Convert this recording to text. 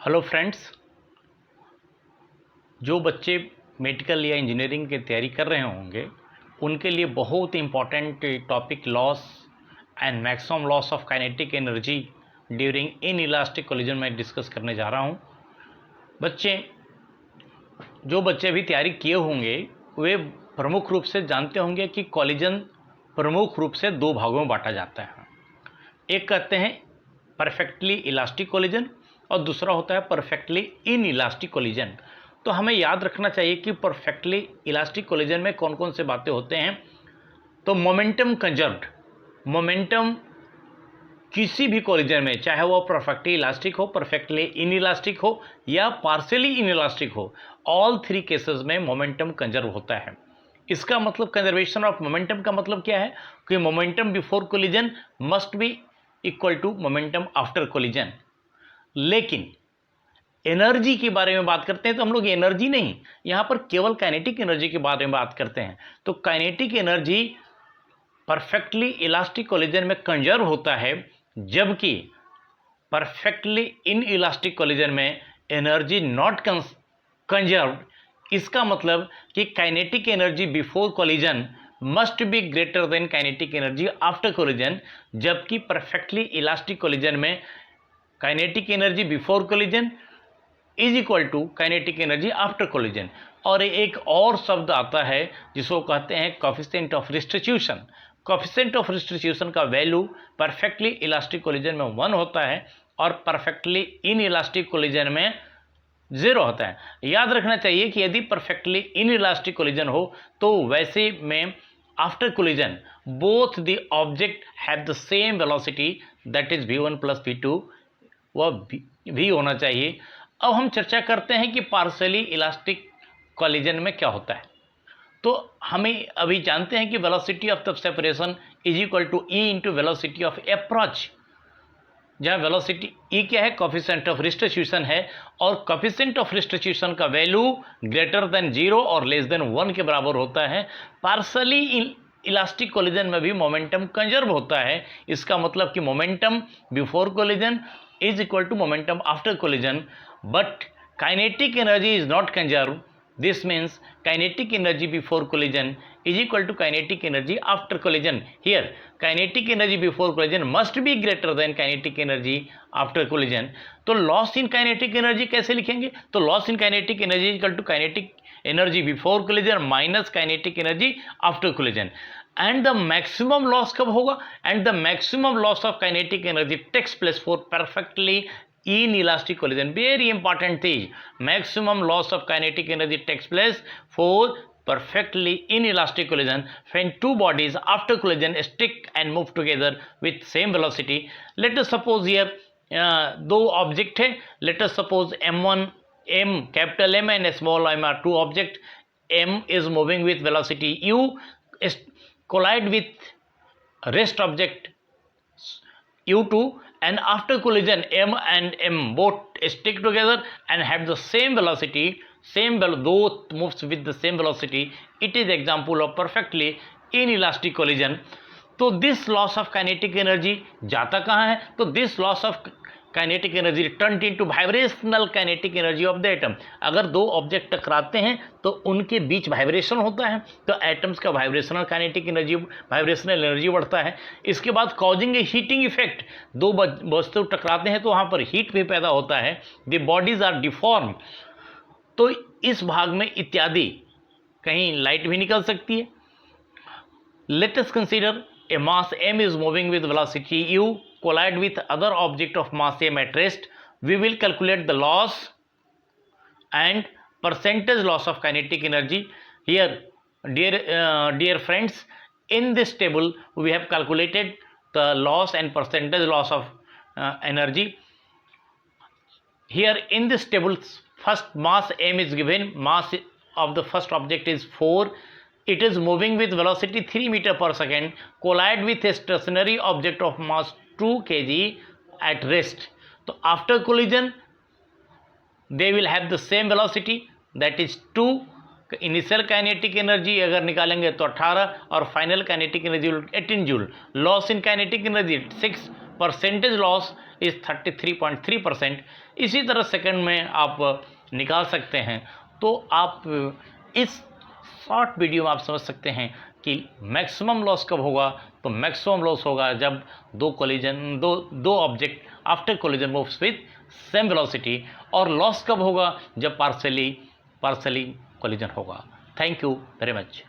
Hello friends, जो बच्चे medical या इंजीनियरिंग की तैयारी कर रहे होंगे उनके लिए बहुत important topic loss and maximum loss of kinetic energy during in elastic collision मैं डिस्कस करने जा रहा हूँ। जो बच्चे अभी तैयारी किए होंगे वे प्रमुख रूप से जानते होंगे कि कोलिजन प्रमुख रूप से दो भागों में बांटा जाता है। एक कहते हैं परफेक्टली इलास्टिक कोलिजन और दूसरा होता है परफेक्टली इन इलास्टिक कोलिजन। तो हमें याद रखना चाहिए कि परफेक्टली इलास्टिक कोलिजन में कौन कौन से बातें होते हैं। तो मोमेंटम कंजर्व्ड, मोमेंटम किसी भी कोलिजन में, चाहे वो परफेक्टली इलास्टिक हो, परफेक्टली इन इलास्टिक हो या पार्शियली इन इलास्टिक हो, ऑल थ्री केसेस में मोमेंटम कंजर्व होता है। इसका मतलब कंजर्वेशन ऑफ मोमेंटम का मतलब क्या है कि momentum before collision must be equal to momentum after collision. लेकिन एनर्जी के बारे में बात करते हैं तो हम लोग एनर्जी नहीं, यहां पर केवल काइनेटिक एनर्जी के बारे में बात करते हैं। तो kinetic energy perfectly elastic collision में कंजर्व होता है, जबकि परफेक्टली इन इलास्टिक कोलिजन में एनर्जी नॉट कंजर्व्ड। इसका मतलब कि kinetic energy before collision must be greater than kinetic energy after collision, जबकि परफेक्टली इलास्टिक कोलिजन में kinetic energy before collision is equal to kinetic energy after collision. और एक और शब्द आता है जिसको कहते हैं coefficient of restitution. Coefficient of restitution का वैल्यू परफेक्टली इलास्टिक कोलिजन में 1 होता है और परफेक्टली इन इलास्टिक कोलिजन में 0 होता है। याद रखना चाहिए कि यदि परफेक्टली इन इलास्टिक कोलिजन हो तो वैसे में after collision both the object have the same velocity, that is v1 plus v2, वह v होना चाहिए। अब हम चर्चा करते हैं कि पार्शियली इलास्टिक कोलिजन में क्या होता है। तो हमें अभी जानते हैं कि velocity of the separation is equal to e into velocity of approach, जहाँ वेलोसिटी e क्या है, कोफिशिएंट ऑफ रिस्टिट्यूशन है, और कोफिशिएंट ऑफ रिस्टिट्यूशन का वैल्यू ग्रेटर देन 0 और लेस देन 1 के बराबर होता है। पार्शियली इलास्टिक कोलिजन में भी मोमेंटम कंजर्व होता है। इसका मतलब कि momentum before collision is equal to momentum after collision, but kinetic energy is not conserved. This means kinetic energy before collision is equal to kinetic energy after collision. Here kinetic energy before collision must be greater than kinetic energy after collision. तो loss in kinetic energy कैसे लिखेंगे? तो loss in kinetic energy is equal to kinetic energy before collision minus kinetic energy after collision. And the maximum loss कब होगा? And the maximum loss of kinetic energy takes place for perfectly inelastic collision. Very important thing. Maximum loss of kinetic energy takes place for perfectly inelastic collision when two bodies after collision stick and move together with same velocity. Let us suppose here दो object है. Let us suppose m1, m capital M and small m are two objects. M is moving with velocity u, collide with rest object u2, and after collision m and m both stick together and have the same velocity, both moves with the same velocity. It is example of perfectly inelastic collision. तो this loss of kinetic energy जाता कहाँ है? तो this loss of kinetic energy turn into vibrational kinetic energy of the atom. अगर दो object टकराते हैं तो उनके बीच वाइब्रेशन होता है, तो एटम्स का vibrational kinetic energy, vibrational energy बढ़ता है। इसके बाद कॉजिंग ए हीटिंग इफेक्ट, दो वस्तु टकराते हैं तो वहाँ पर हीट भी पैदा होता है। The bodies are deform. तो इस भाग में इत्यादि, कहीं लाइट भी निकल सकती है। Let us consider a mass m is moving with velocity u, collide with other object of mass m at rest. We will calculate the loss and percentage loss of kinetic energy. Here dear friends, in this table we have calculated the loss and percentage loss of energy. Here in this table, first mass m is given. Mass of the first object is 4. It is moving with velocity 3 meter per second, collide with a stationary object of mass 2 kg at rest. तो after collision they will have the same velocity, that is 2. Initial kinetic energy अगर निकालेंगे तो 18 और final kinetic energy 18 joule. Loss in kinetic energy 6. Percentage loss is 33.3%। इसी तरह second में आप निकाल सकते हैं। तो आप इस शॉर्ट वीडियो में आप समझ सकते हैं कि मैक्सिमम लॉस कब होगा। तो मैक्सिमम लॉस होगा जब दो object after collision moves with same velocity, और लॉस कब होगा जब पार्सली कोलिजन होगा। Thank you very much.